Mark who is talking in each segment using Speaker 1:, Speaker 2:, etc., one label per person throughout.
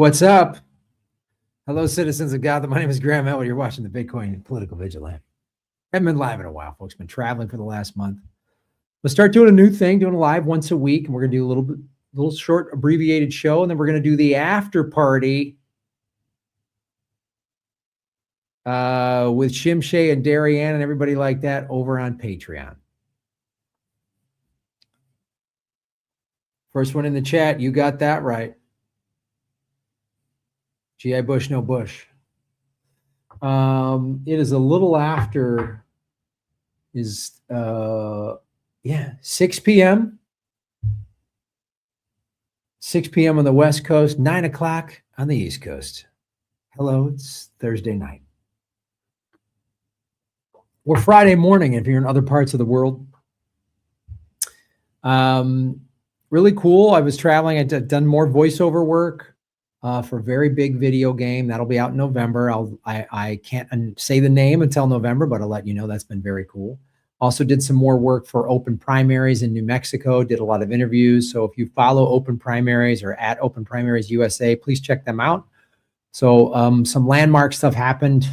Speaker 1: What's up? Hello, citizens of God. My name is Graham Elwood. You're watching the Bitcoin Political Vigilante. Haven't been live in a while, folks. Been traveling for the last month. We'll start doing a new thing, doing a live once a week, and we're gonna do a little short abbreviated show, and then we're gonna do the after party with Shim, Shai, and Darianne and everybody like that over on Patreon. First one in the chat, you got that right. G.I. Bush, no Bush. It is a little after 6 p.m. 6 p.m. on the West Coast, 9 o'clock on the East Coast. Hello, it's Thursday night. Or Friday morning if you're in other parts of the world. Really cool. I was traveling. I've done more voiceover work for a very big video game. That'll be out in November. I can't say the name until November, but I'll let you know. That's been very cool. Also did some more work for Open Primaries in New Mexico, did a lot of interviews. So if you follow Open Primaries or at Open Primaries USA, please check them out. So some landmark stuff happened.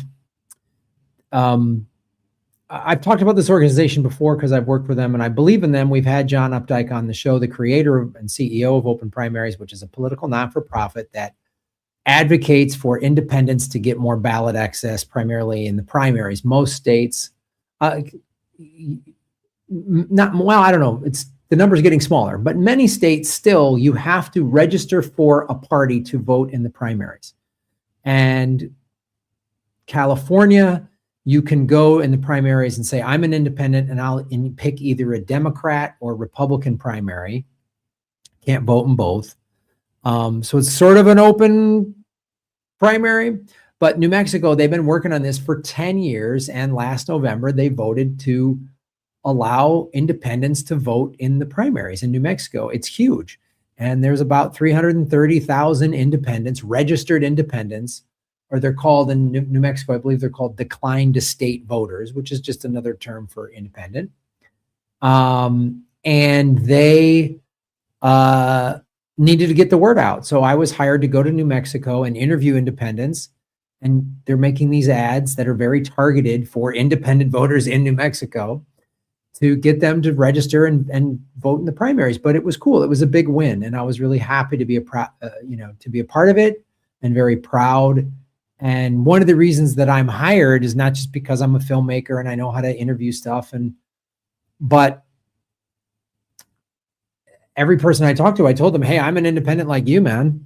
Speaker 1: I've talked about this organization before because I've worked with them and I believe in them. We've had John Updike on the show, the creator and CEO of Open Primaries, which is a political not-for-profit that advocates for independents to get more ballot access, primarily in the primaries. Most states, I don't know, the number's getting smaller, but many states still, you have to register for a party to vote in the primaries. And California, you can go in the primaries and say, I'm an independent and I'll pick either a Democrat or Republican primary. Can't vote in both. So it's sort of an open primary, but New Mexico, they've been working on this for 10 years. And last November, they voted to allow independents to vote in the primaries in New Mexico. It's huge. And there's about 330,000 independents, registered independents, or they're called in New Mexico, I believe they're called declined to state voters, which is just another term for independent. And they needed to get the word out. So I was hired to go to New Mexico and interview independents. And they're making these ads that are very targeted for independent voters in New Mexico to get them to register and vote in the primaries. But it was cool. It was a big win. And I was really happy to be to be a part of it and very proud. And one of the reasons that I'm hired is not just because I'm a filmmaker and I know how to interview stuff, but every person I talked to, I told them, hey, I'm an independent like you, man.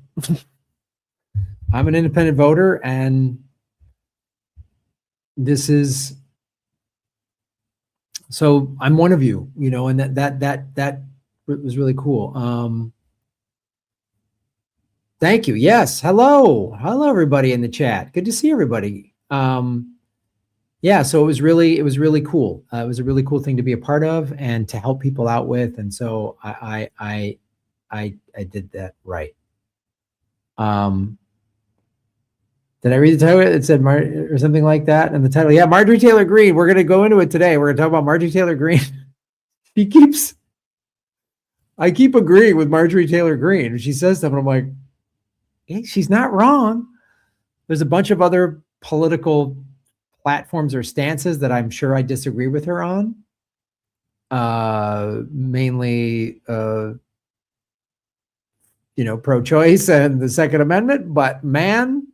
Speaker 1: I'm an independent voter, and so I'm one of you, and that was really cool. Thank you. Yes. Hello, everybody in the chat. Good to see everybody. Yeah. So it was really cool. It was a really cool thing to be a part of and to help people out with. And so I did that right. Did I read the title? It said or something like that. And the title, yeah, Marjorie Taylor Greene. We're going to go into it today. We're going to talk about Marjorie Taylor Greene. I keep agreeing with Marjorie Taylor Greene. She says stuff and I'm like, hey, she's not wrong. There's a bunch of other political platforms or stances that I'm sure I disagree with her on. Mainly, pro-choice and the Second Amendment. But man,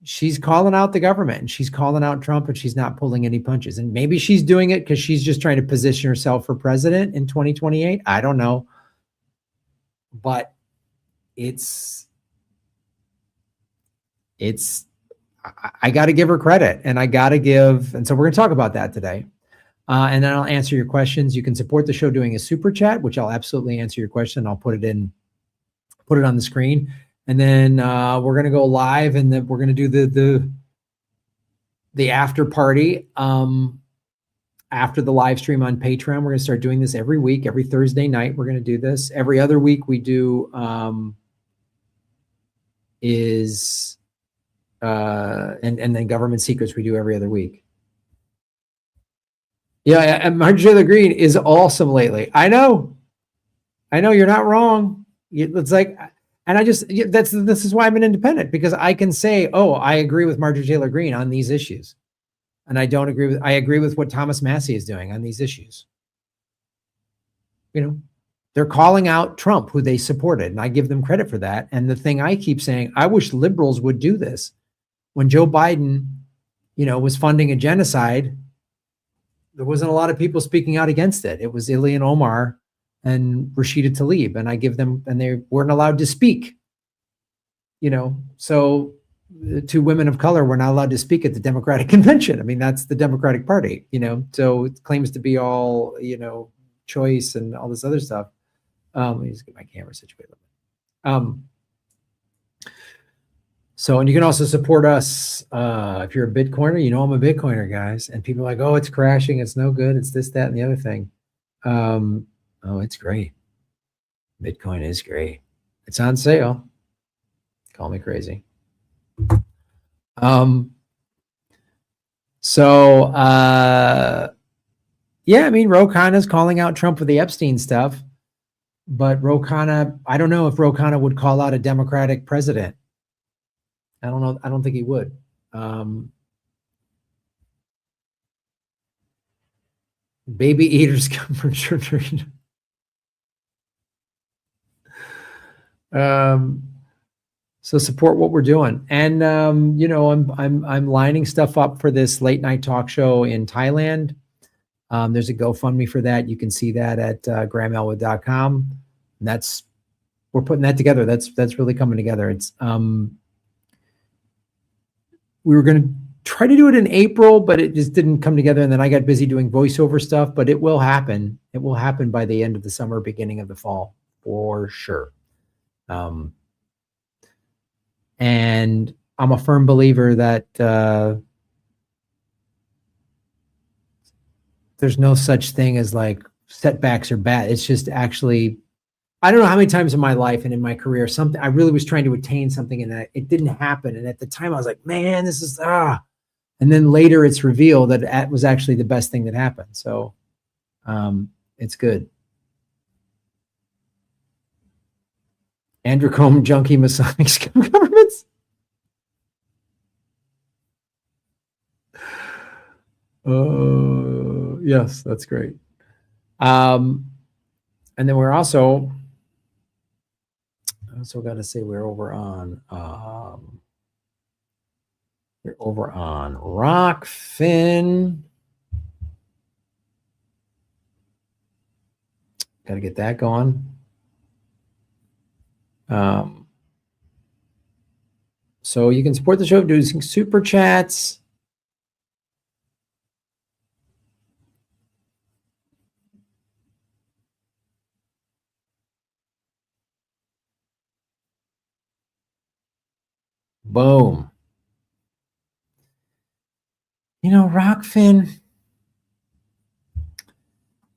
Speaker 1: she's calling out the government and she's calling out Trump and she's not pulling any punches. And maybe she's doing it because she's just trying to position herself for president in 2028. I don't know. But I got to give her credit and and so we're going to talk about that today. And then I'll answer your questions. You can support the show doing a super chat, which I'll absolutely answer your question. I'll put it on the screen. And then we're going to go live and then we're going to do the after party after the live stream on Patreon. We're going to start doing this every week, every Thursday night. We're going to do this. Every other week we do and then government secrets we do every other week. Yeah, and Marjorie Taylor Greene is awesome lately. I know you're not wrong. It's like And this is why I'm an independent, because I can say, oh, I agree with Marjorie Taylor Greene on these issues. And I agree with what Thomas Massie is doing on these issues. They're calling out Trump, who they supported, and I give them credit for that. And the thing I keep saying, I wish liberals would do this. When Joe Biden, was funding a genocide, there wasn't a lot of people speaking out against it. It was Ilhan Omar and Rashida Tlaib, and and they weren't allowed to speak. So the 2 women of color were not allowed to speak at the Democratic convention. I mean, that's the Democratic Party, so it claims to be all, choice and all this other stuff. Let me just get my camera situated. So, and you can also support us if you're a Bitcoiner. I'm a Bitcoiner, guys. And people are like, oh, it's crashing. It's no good. It's this, that, and the other thing. Oh, it's great. Bitcoin is great. It's on sale. Call me crazy. So, yeah, I mean, Ro Khanna's calling out Trump for the Epstein stuff. But Ro Khanna, I don't know if Ro Khanna would call out a Democratic president. I don't know. I don't think he would. Baby eaters come from church. So support what we're doing, and I'm lining stuff up for this late night talk show in Thailand. There's a GoFundMe for that. You can see that at grahamelwood.com. And we're putting that together. That's really coming together. It's we were going to try to do it in April, but it just didn't come together. And then I got busy doing voiceover stuff, but it will happen. It will happen by the end of the summer, beginning of the fall, for sure. And I'm a firm believer that there's no such thing as like setbacks are bad. It's just actually, I don't know how many times in my life and in my career, I really was trying to attain something and it didn't happen. And at the time I was like, man, this is, and then later it's revealed that it was actually the best thing that happened. So it's good. Andrew Combe, junkie, Masonic governments. Yes, that's great. And then we're also got to say we're over on Rockfin. Got to get that going. So you can support the show using super chats. Boom. Rockfin,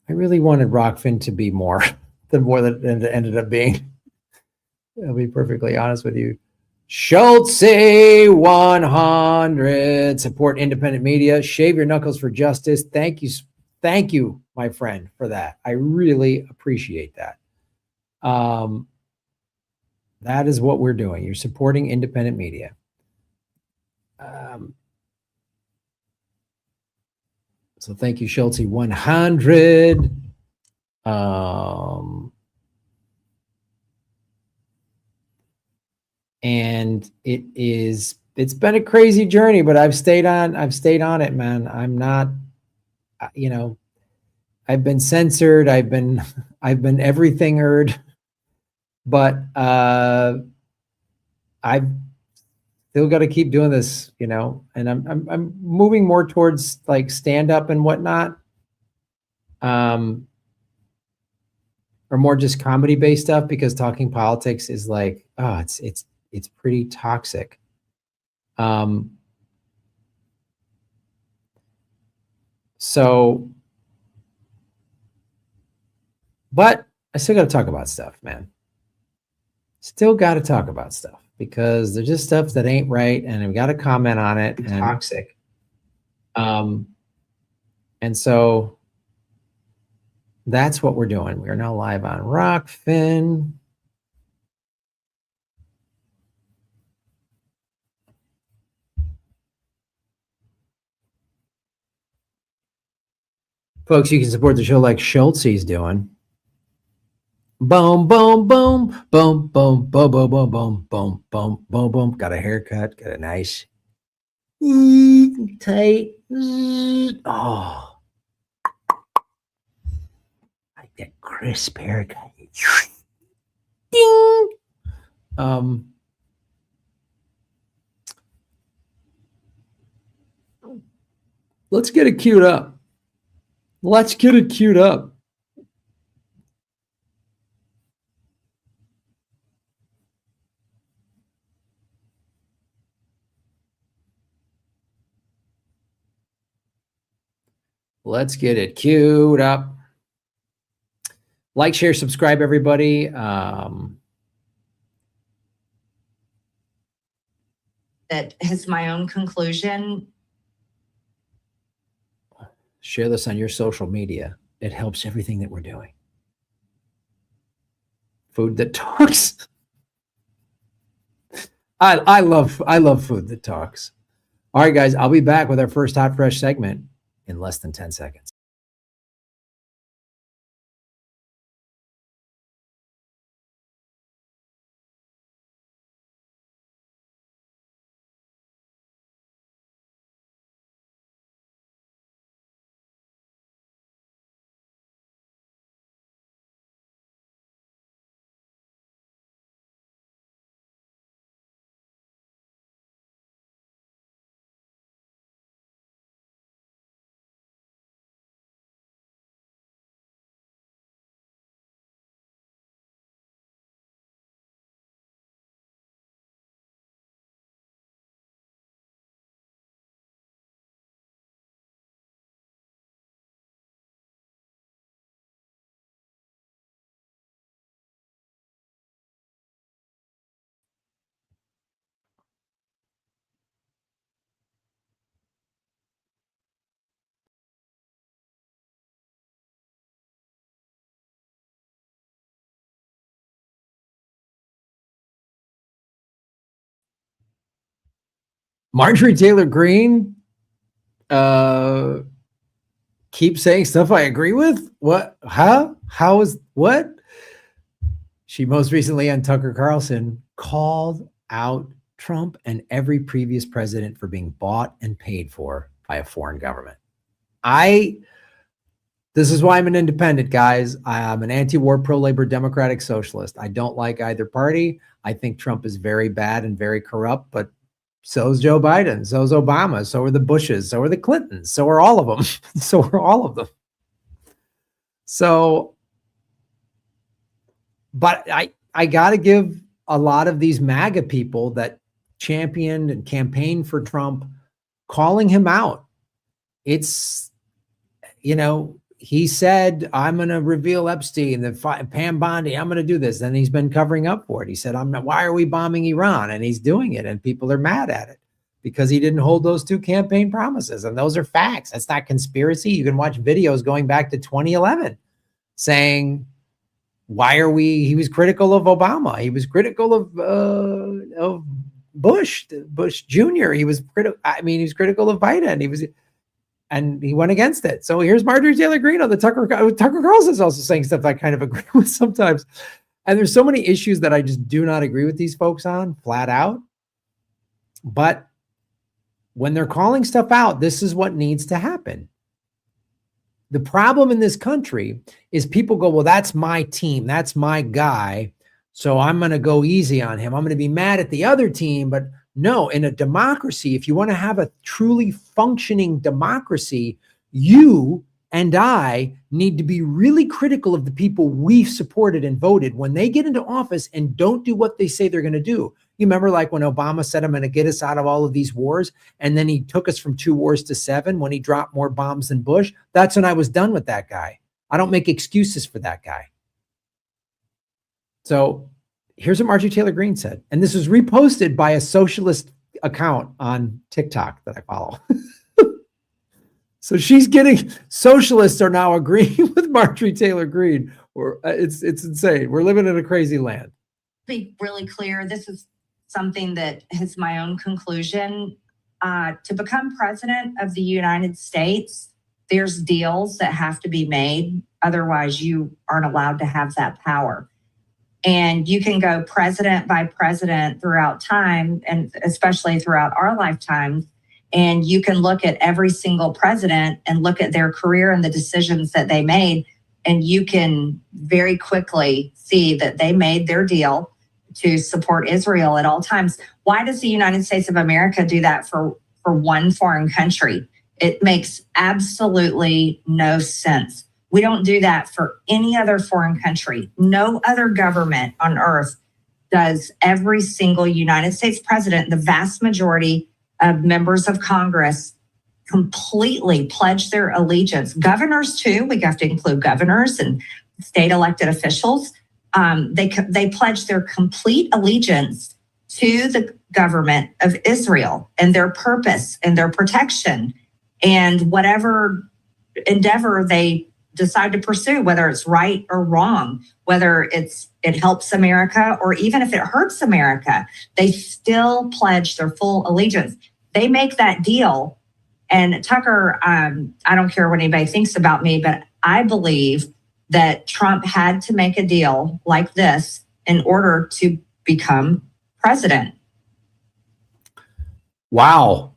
Speaker 1: I really wanted Rockfin to be more than it ended up being. I'll be perfectly honest with you. Schultze 100, support independent media, shave your knuckles for justice. Thank you, my friend, for that. I really appreciate that. That is what we're doing. You're supporting independent media. So thank you, Schultze 100. And it's been a crazy journey, but I've stayed on it, man. I'm not, I've been censored. I've been everything heard, but I've still got to keep doing this, and I'm moving more towards like stand up and whatnot. Or more just comedy based stuff, because talking politics is like, it's pretty toxic. So, but I still got to talk about stuff, man. Still got to talk about stuff, because there's just stuff that ain't right, and we got to comment on it. And toxic. And so that's what we're doing. We are now live on Rockfin. Folks, you can support the show like Schultze's doing. Boom, boom, boom, boom, boom, boom, boom, boom, boom, boom, boom, boom, boom. Got a haircut, got a nice tight. Oh, like that crisp haircut. Ding. Let's get it queued up. Let's get it queued up. Let's get it queued up. Like, share, subscribe, everybody.
Speaker 2: That is my own conclusion.
Speaker 1: Share this on your social media. It helps everything that we're doing. Food that talks. I love food that talks. All right, guys, I'll be back with our first Hot Fresh segment in less than 10 seconds. Marjorie Taylor Greene keeps saying stuff I agree with. What? How is what? She most recently on Tucker Carlson called out Trump and every previous president for being bought and paid for by a foreign government. This is why I'm an independent, guys. I'm an anti-war, pro-labor, democratic socialist. I don't like either party. I think Trump is very bad and very corrupt, but so is Joe Biden. So is Obama. So are the Bushes. So are the Clintons. So are all of them. So are all of them. So, but I got to give a lot of these MAGA people that championed and campaigned for Trump, calling him out. It's, he said, I'm going to reveal Epstein, Pam Bondi, I'm going to do this. And he's been covering up for it. He said, why are we bombing Iran? And he's doing it. And people are mad at it because he didn't hold those 2 campaign promises. And those are facts. That's not conspiracy. You can watch videos going back to 2011 saying, he was critical of Obama. He was critical of Bush Jr. He was critical. He was critical of Biden. And he went against it. So here's Marjorie Taylor Greene on the Tucker Carlson is also saying stuff I kind of agree with sometimes. And there's so many issues that I just do not agree with these folks on, flat out. But when they're calling stuff out, this is what needs to happen. The problem in this country is people go, well, that's my team. That's my guy. So I'm going to go easy on him. I'm going to be mad at the other team. But no, in a democracy, if you want to have a truly functioning democracy, you and I need to be really critical of the people we've supported and voted when they get into office and don't do what they say they're going to do. You remember like when Obama said, I'm going to get us out of all of these wars. And then he took us from 2 wars to 7 when he dropped more bombs than Bush. That's when I was done with that guy. I don't make excuses for that guy. So here's what Marjorie Taylor Greene said. And this was reposted by a socialist account on TikTok that I follow. So she's getting, socialists are now agreeing with Marjorie Taylor Greene. It's insane. We're living in a crazy land.
Speaker 2: Be really clear. This is something that is my own conclusion. To become president of the United States, there's deals that have to be made. Otherwise, you aren't allowed to have that power. And you can go president by president throughout time, and especially throughout our lifetimes. And you can look at every single president and look at their career and the decisions that they made. And you can very quickly see that they made their deal to support Israel at all times. Why does the United States of America do that for one foreign country? It makes absolutely no sense. We don't do that for any other foreign country. No other government on earth does. Every single United States president, the vast majority of members of Congress, completely pledge their allegiance. Governors too, we have to include governors and state elected officials. They pledge their complete allegiance to the government of Israel and their purpose and their protection and whatever endeavor they decide to pursue, whether it's right or wrong, whether it helps America or even if it hurts America, they still pledge their full allegiance. They make that deal. And Tucker, I don't care what anybody thinks about me, but I believe that Trump had to make a deal like this in order to become president.
Speaker 1: Wow.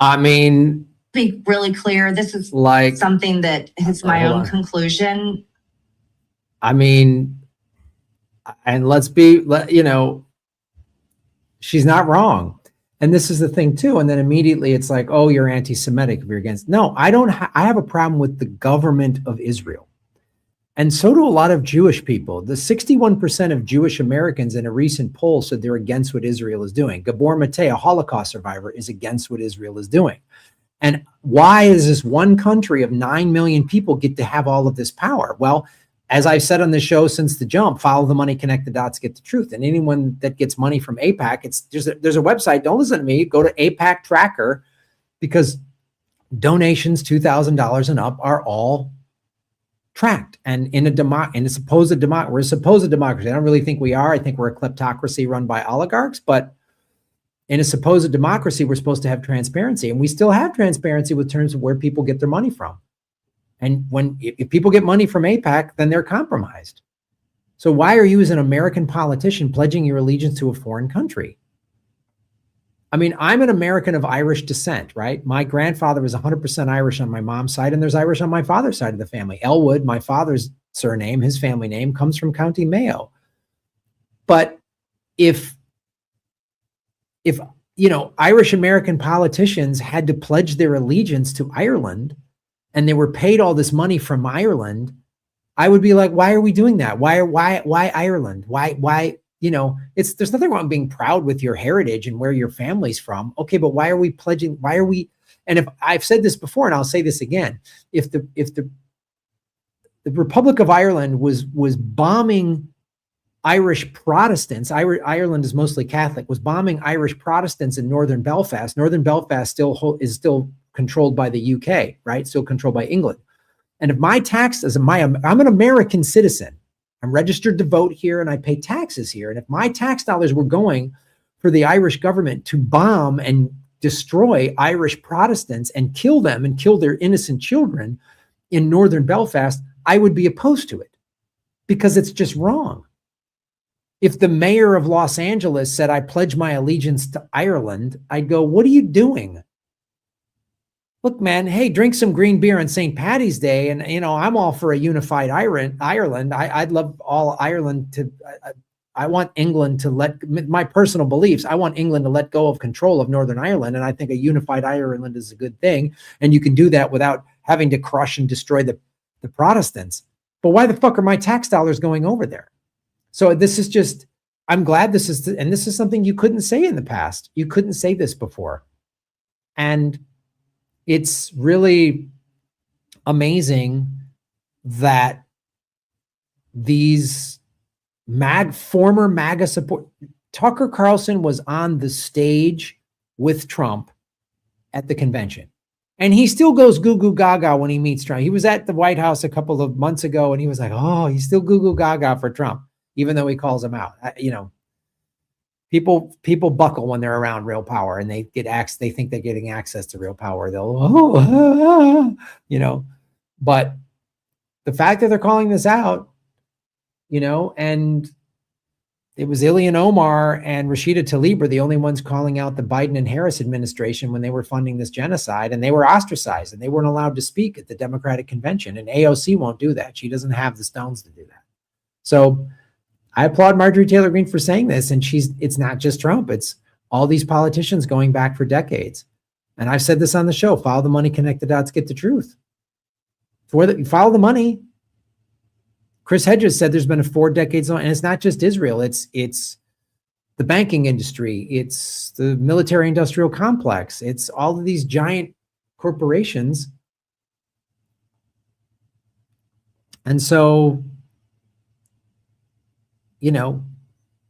Speaker 1: I mean,
Speaker 2: Be really clear. This is
Speaker 1: like
Speaker 2: something that is my
Speaker 1: hold
Speaker 2: own
Speaker 1: on.
Speaker 2: conclusion.
Speaker 1: I mean, and let's be, you know, she's not wrong. And this is the thing too. And then immediately it's like, oh, you're anti-Semitic if you're against. No, I don't. I have a problem with the government of Israel. And so do a lot of Jewish people. The 61% of Jewish Americans in a recent poll said they're against what Israel is doing. Gabor Mate, a Holocaust survivor, is against what Israel is doing. And why does this one country of 9 million people get to have all of this power? Well, as I've said on the show since the jump, follow the money, connect the dots, get the truth. And anyone that gets money from AIPAC, there's a website. Don't listen to me. Go to AIPAC Tracker, because donations $2,000 and up are all tracked. And in a supposed democracy, we're a supposed democracy. I don't really think we are. I think we're a kleptocracy run by oligarchs. But in a supposed democracy, we're supposed to have transparency, and we still have transparency with terms of where people get their money from. And if people get money from AIPAC, then they're compromised. So why are you as an American politician pledging your allegiance to a foreign country? I mean, I'm an American of Irish descent, right? My grandfather was 100% Irish on my mom's side, and there's Irish on my father's side of the family. Elwood, my father's surname, his family name, comes from County Mayo. But if you know, Irish American politicians had to pledge their allegiance to Ireland and they were paid all this money from Ireland, I would be like, why are we doing that? Why Ireland? Why, you know, there's nothing wrong being proud with your heritage and where your family's from. Okay, but why are we pledging? Why are we? And if I've said this before, and I'll say this again, if the Republic of Ireland was bombing Irish Protestants, Ireland is mostly Catholic, was bombing Irish Protestants in northern Belfast. Northern Belfast is still controlled by the UK, right? Still controlled by England. And if my taxes, I'm an American citizen, I'm registered to vote here and I pay taxes here. And if my tax dollars were going for the Irish government to bomb and destroy Irish Protestants and kill them and kill their innocent children in northern Belfast, I would be opposed to it because it's just wrong. If the mayor of Los Angeles said, I pledge my allegiance to Ireland, I'd go, what are you doing? Look, man, hey, drink some green beer on St. Paddy's Day. And, you know, I'm all for a unified Ireland. I'd love all Ireland to, I want England to my personal beliefs, I want England to let go of control of Northern Ireland. And I think a unified Ireland is a good thing. And you can do that without having to crush and destroy the Protestants. But why the fuck are my tax dollars going over there? So this is just, I'm glad this is something you couldn't say in the past. You couldn't say this before. And it's really amazing that these former MAGA support, Tucker Carlson was on the stage with Trump at the convention. And he still goes goo goo gaga when he meets Trump. He was at the White House a couple of months ago and he was like, oh, he's still goo goo gaga for Trump, even though he calls him out. You know, people buckle when they're around real power, and they they think they're getting access to real power. They'll, but the fact that they're calling this out, and it was Ilhan Omar and Rashida Tlaib were the only ones calling out the Biden and Harris administration when they were funding this genocide, and they were ostracized and they weren't allowed to speak at the Democratic convention. And AOC won't do that. She doesn't have the stones to do that. So I applaud Marjorie Taylor Greene for saying this. And it's not just Trump. It's all these politicians going back for decades. And I've said this on the show, follow the money, connect the dots, get the truth. Follow the money. Chris Hedges said there's been a 4 decades long, and it's not just Israel. It's the banking industry. It's the military industrial complex. It's all of these giant corporations. And so,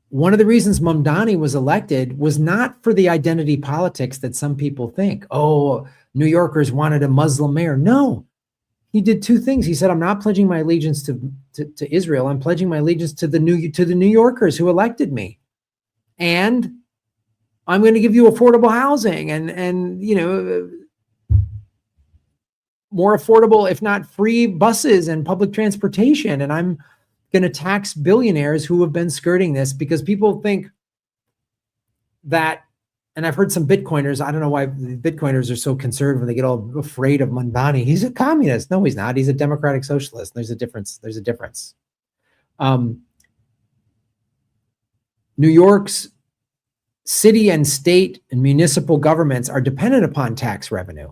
Speaker 1: one of the reasons Mamdani was elected was not for the identity politics that some people think. Oh, New Yorkers wanted a Muslim mayor. No. He did 2 things. He said, I'm not pledging my allegiance to Israel. I'm pledging my allegiance to the New Yorkers who elected me. And I'm going to give you affordable housing and more affordable, if not free buses and public transportation. And I'm going to tax billionaires who have been skirting this, because people think that, and I've heard some Bitcoiners, I don't know why the Bitcoiners are so conservative and they get all afraid of Mamdani. He's a communist. No, he's not. He's a democratic socialist. There's a difference. New York's city and state and municipal governments are dependent upon tax revenue.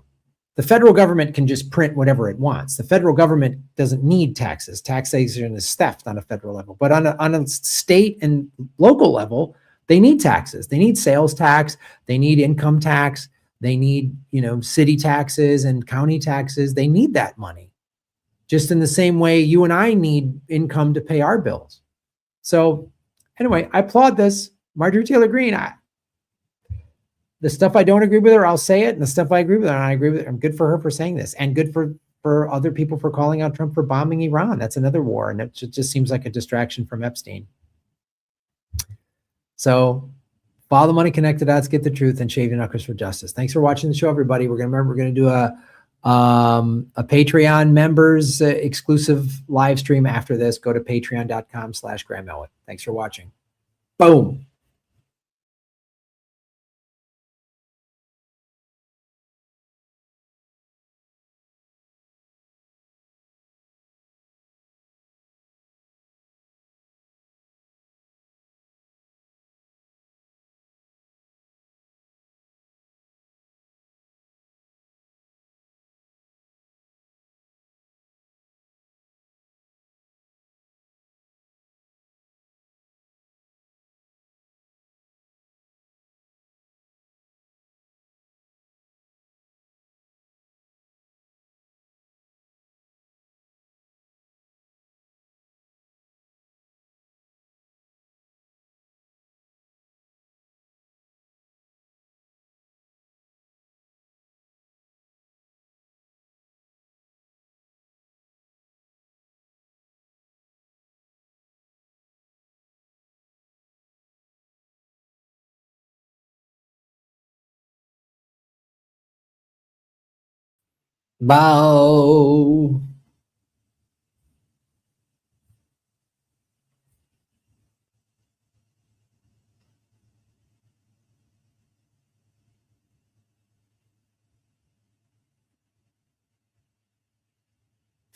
Speaker 1: The federal government can just print whatever it wants. The federal government doesn't need taxes. Taxation is theft on a federal level. But on a state and local level, they need taxes. They need sales tax. They need income tax. They need, city taxes and county taxes. They need that money. Just in the same way you and I need income to pay our bills. So anyway, I applaud this. Marjorie Taylor Greene, the stuff I don't agree with her, I'll say it. And the stuff I agree with her, and I agree with her. I'm good for her for saying this, and good for other people for calling out Trump for bombing Iran. That's another war. And it just seems like a distraction from Epstein. So follow the money, connect the dots, get the truth, and shave your knuckles for justice. Thanks for watching the show, everybody. We're going to do a Patreon members exclusive live stream after this. Go to patreon.com/Graham Elwood. Thanks for watching. Boom. Bow.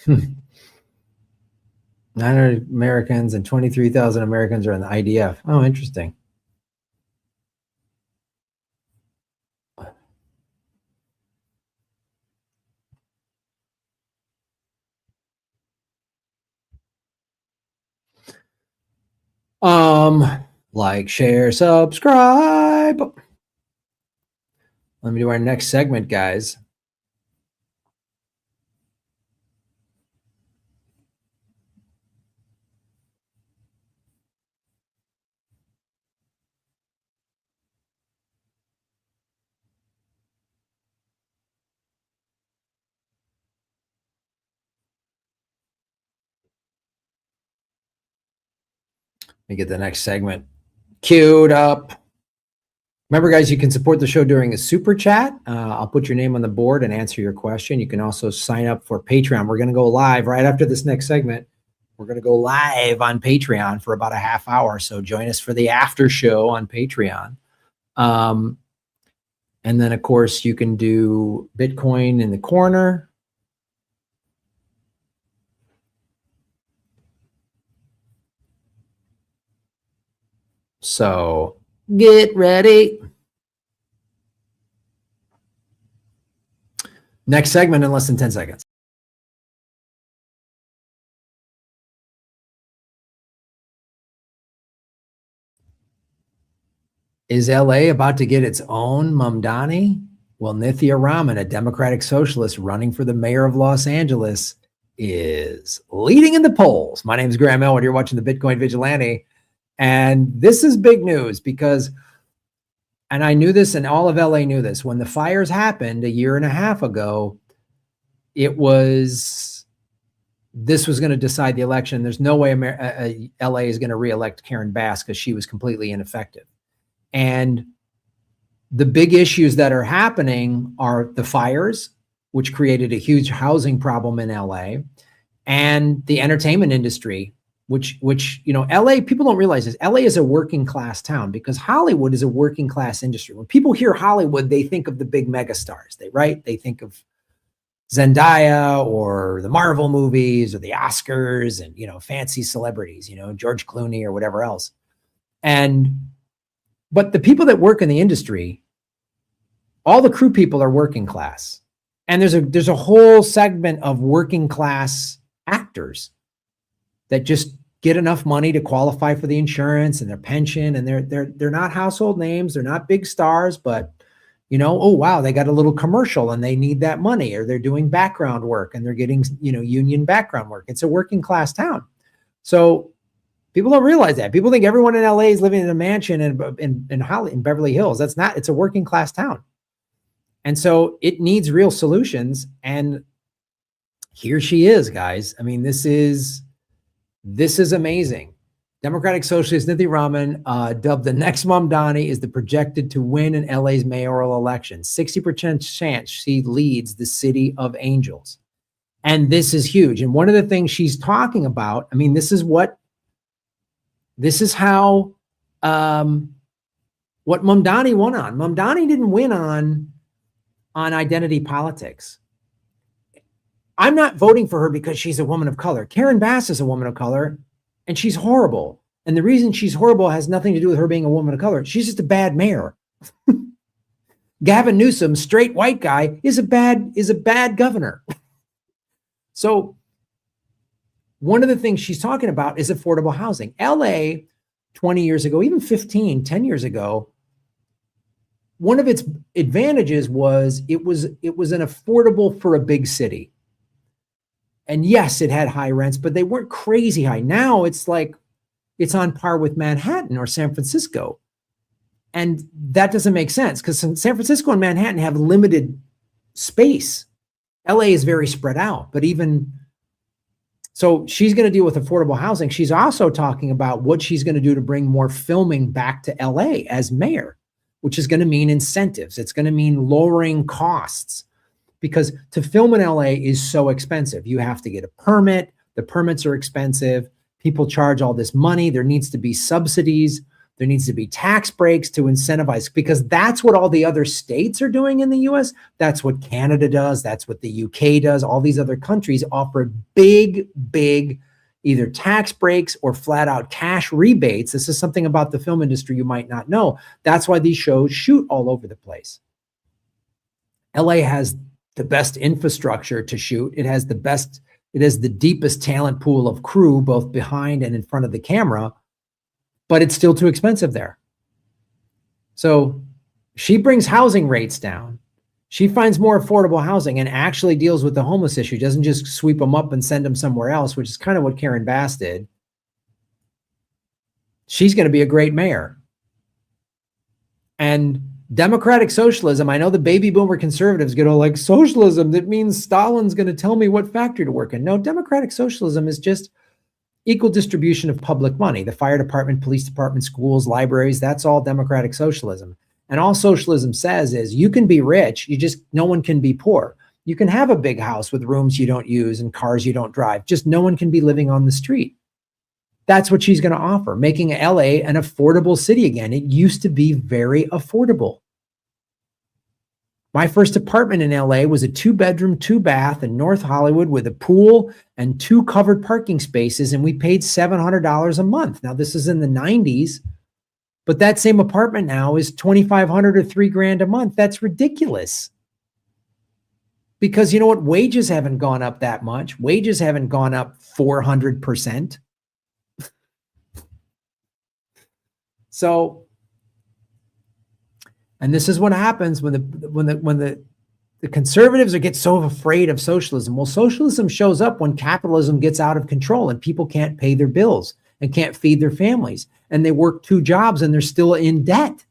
Speaker 1: Hmm. 900 Americans and 23,000 Americans are in the IDF. Oh, interesting. Like, share, subscribe. Let me do our next segment, guys. Let me get the next segment queued up. Remember, guys, you can support the show during a super chat. I'll put your name on the board and answer your question. You can also sign up for Patreon. We're going to go live right after this next segment. We're going to go live on Patreon for about a half hour. So join us for the after show on Patreon. And then, of course, you can do Bitcoin in the corner. So get ready. Next segment in less than 10 seconds. Is LA about to get its own Mamdani? Well, Nithya Raman, a Democratic socialist running for the mayor of Los Angeles, is leading in the polls. My name is Graham Elwood. You're watching the Bitcoin Vigilante. And this is big news because, and I knew this and all of LA knew this, when the fires happened a year and a half ago, this was going to decide the election. There's no way LA is going to reelect Karen Bass because she was completely ineffective. And the big issues that are happening are the fires, which created a huge housing problem in LA, and the entertainment industry, which LA, people don't realize this. LA is a working class town because Hollywood is a working class industry. When people hear Hollywood, they think of the big megastars, They think of Zendaya or the Marvel movies or the Oscars and, fancy celebrities, George Clooney or whatever else. But the people that work in the industry, all the crew people are working class. And there's a whole segment of working class actors that just get enough money to qualify for the insurance and their pension. And they're not household names. They're not big stars, but oh, wow, they got a little commercial and they need that money, or they're doing background work and they're getting, union background work. It's a working class town. So people don't realize that. People think everyone in LA is living in a mansion in Beverly Hills. That's not, it's a working class town. And so it needs real solutions. And here she is, guys. I mean, this is amazing. Democratic Socialist Nithya Raman, dubbed the next Mamdani, is the projected to win in LA's mayoral election. 60% chance she leads the City of Angels. And this is huge. And one of the things she's talking about, I mean, this is how what Mamdani won on. Mamdani didn't win on identity politics. I'm not voting for her because she's a woman of color. Karen Bass is a woman of color, and she's horrible. And the reason she's horrible has nothing to do with her being a woman of color. She's just a bad mayor. Gavin Newsom, straight white guy, is a bad governor. So one of the things she's talking about is affordable housing. LA 20 years ago, even 10 years ago, one of its advantages was it was an affordable for a big city. And yes, it had high rents, but they weren't crazy high. Now it's like it's on par with Manhattan or San Francisco. And that doesn't make sense because San Francisco and Manhattan have limited space. LA is very spread out, but so she's going to deal with affordable housing. She's also talking about what she's going to do to bring more filming back to LA as mayor, which is going to mean incentives. It's going to mean lowering costs. Because to film in LA is so expensive. You have to get a permit. The permits are expensive. People charge all this money. There needs to be subsidies. There needs to be tax breaks to incentivize, because that's what all the other states are doing in the US. That's what Canada does. That's what the UK does. All these other countries offer big either tax breaks or flat out cash rebates. This is something about the film industry you might not know. That's why these shows shoot all over the place. LA has the best infrastructure to shoot. It has the deepest talent pool of crew, both behind and in front of the camera, but it's still too expensive there. So she brings housing rates down. She finds more affordable housing and actually deals with the homeless issue, doesn't just sweep them up and send them somewhere else, which is kind of what Karen Bass did. She's going to be a great mayor. And Democratic socialism, I know the baby boomer conservatives get all like, socialism, that means Stalin's going to tell me what factory to work in. No, democratic socialism is just equal distribution of public money. The fire department, police department, schools, libraries, that's all democratic socialism. And all socialism says is you can be rich, no one can be poor. You can have a big house with rooms you don't use and cars you don't drive, just no one can be living on the street. That's what she's going to offer, making LA an affordable city again. It used to be very affordable. My first apartment in LA was a 2-bedroom, 2-bath in North Hollywood with a pool and 2 covered parking spaces, and we paid $700 a month. Now, this is in the 90s, but that same apartment now is $2,500 or $3,000 a month. That's ridiculous. Because you know what? Wages haven't gone up that much. Wages haven't gone up 400%. So, and this is what happens when the conservatives get so afraid of socialism. Well, socialism shows up when capitalism gets out of control and people can't pay their bills and can't feed their families, and they work 2 jobs and they're still in debt.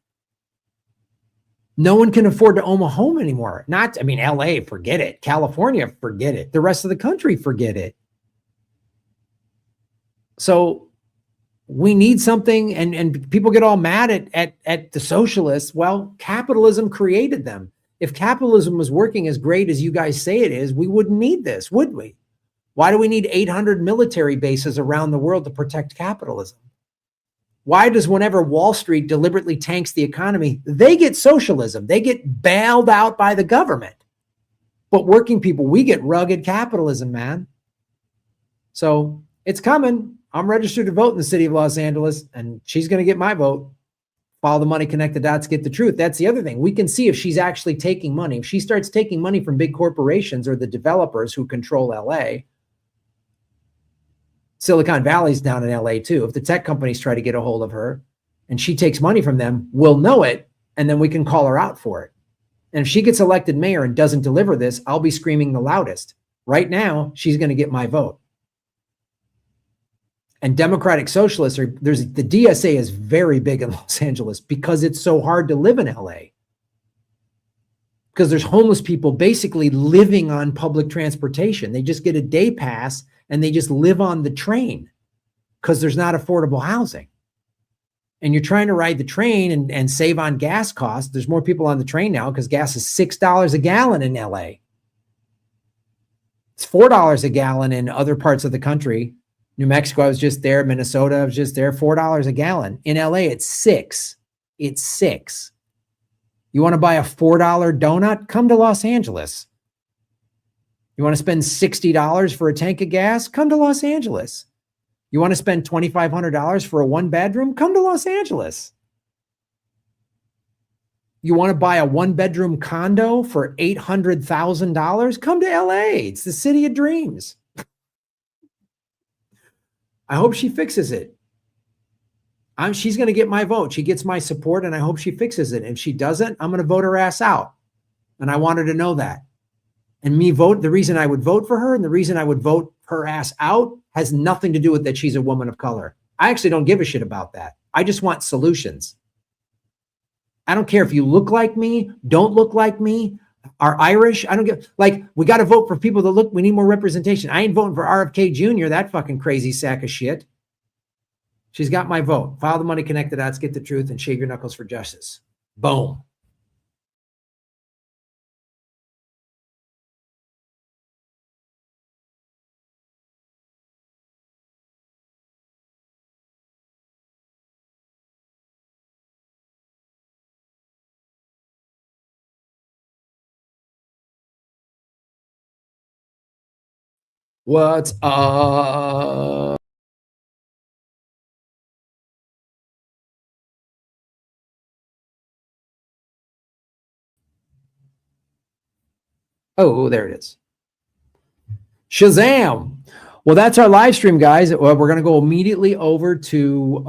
Speaker 1: No one can afford to own a home anymore. LA, forget it. California, forget it. The rest of the country, forget it. So we need something, and people get all mad at the socialists. Well, capitalism created them. If capitalism was working as great as you guys say it is, we wouldn't need this, would we? Why do we need 800 military bases around the world to protect capitalism? Why does whenever Wall Street deliberately tanks the economy, they get socialism? They get bailed out by the government. But working people, we get rugged capitalism, man. So it's coming. I'm registered to vote in the city of Los Angeles, and she's going to get my vote. Follow the money, connect the dots, get the truth. That's the other thing. We can see if she's actually taking money. If she starts taking money from big corporations or the developers who control LA, Silicon Valley's down in LA too. If the tech companies try to get a hold of her and she takes money from them, we'll know it, and then we can call her out for it. And if she gets elected mayor and doesn't deliver this, I'll be screaming the loudest. Right now, she's going to get my vote. And Democratic Socialists the DSA is very big in Los Angeles because it's so hard to live in LA. Because there's homeless people basically living on public transportation. They just get a day pass and they just live on the train because there's not affordable housing. And you're trying to ride the train and save on gas costs. There's more people on the train now because gas is $6 a gallon in LA. It's $4 a gallon in other parts of the country. New Mexico, I was just there. Minnesota, I was just there. $4 a gallon. In LA, it's $6. It's $6. You want to buy a $4 donut? Come to Los Angeles. You want to spend $60 for a tank of gas? Come to Los Angeles. You want to spend $2,500 for a 1-bedroom? Come to Los Angeles. You want to buy a 1-bedroom condo for $800,000? Come to LA. It's the city of dreams. I hope she fixes it. She's going to get my vote. She gets my support, and I hope she fixes it. If she doesn't, I'm going to vote her ass out. And I want her to know that. And the reason I would vote for her and the reason I would vote her ass out has nothing to do with that she's a woman of color. I actually don't give a shit about that. I just want solutions. I don't care if you look like me, don't look like me, are Irish. I don't get, we got to vote for people that look, we need more representation. I ain't voting for RFK Jr., that fucking crazy sack of shit. She's got my vote. File the money, connect the dots, get the truth, and shave your knuckles for justice. Boom. What's up? Oh, there it is. Shazam. Well, that's our live stream, guys. We're going to go immediately over to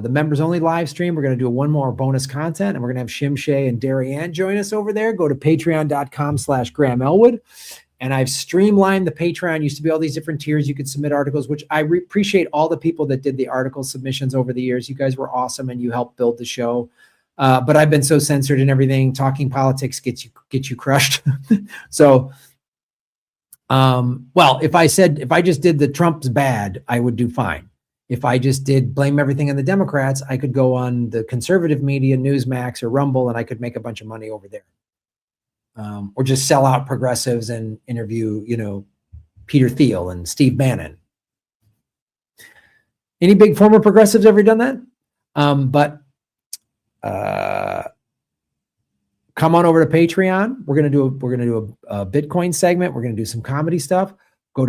Speaker 1: the members only live stream. We're going to do one more bonus content, and we're going to have Shim, Shay, and Darianne join us over there. Go to patreon.com/Graham Elwood. And I've streamlined the Patreon. Used to be all these different tiers. You could submit articles, which I appreciate all the people that did the article submissions over the years. You guys were awesome, and you helped build the show. But I've been so censored and everything. Talking politics gets you crushed. So, well, if I just did the Trump's bad, I would do fine. If I just did blame everything on the Democrats, I could go on the conservative media, Newsmax or Rumble, and I could make a bunch of money over there. Or just sell out progressives and interview, Peter Thiel and Steve Bannon. Any big former progressives ever done that? But come on over to Patreon. We're gonna do a Bitcoin segment. We're gonna do some comedy stuff. Go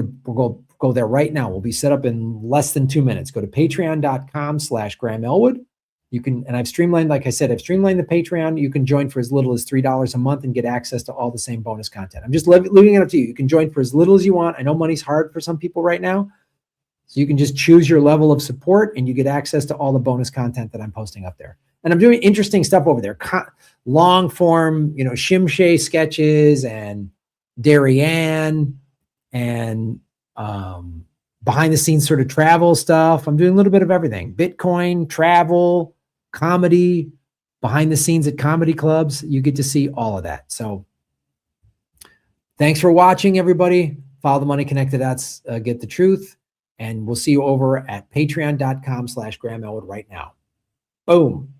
Speaker 1: there right now. We'll be set up in less than 2 minutes. Go to patreon.com/Graham Elwood. You can, and I've streamlined, like I said, I've streamlined the Patreon. You can join for as little as $3 a month and get access to all the same bonus content. I'm just leaving it up to you. You can join for as little as you want. I know money's hard for some people right now. So you can just choose your level of support and you get access to all the bonus content that I'm posting up there. And I'm doing interesting stuff over there. Long form, Shim Shai sketches and Darien and behind the scenes sort of travel stuff. I'm doing a little bit of everything. Bitcoin, travel, comedy, behind the scenes at comedy clubs. You get to see all of that. So thanks for watching, everybody. Follow the Money Connected Dots, get the truth. And we'll see you over at patreon.com/Graham Elwood right now. Boom.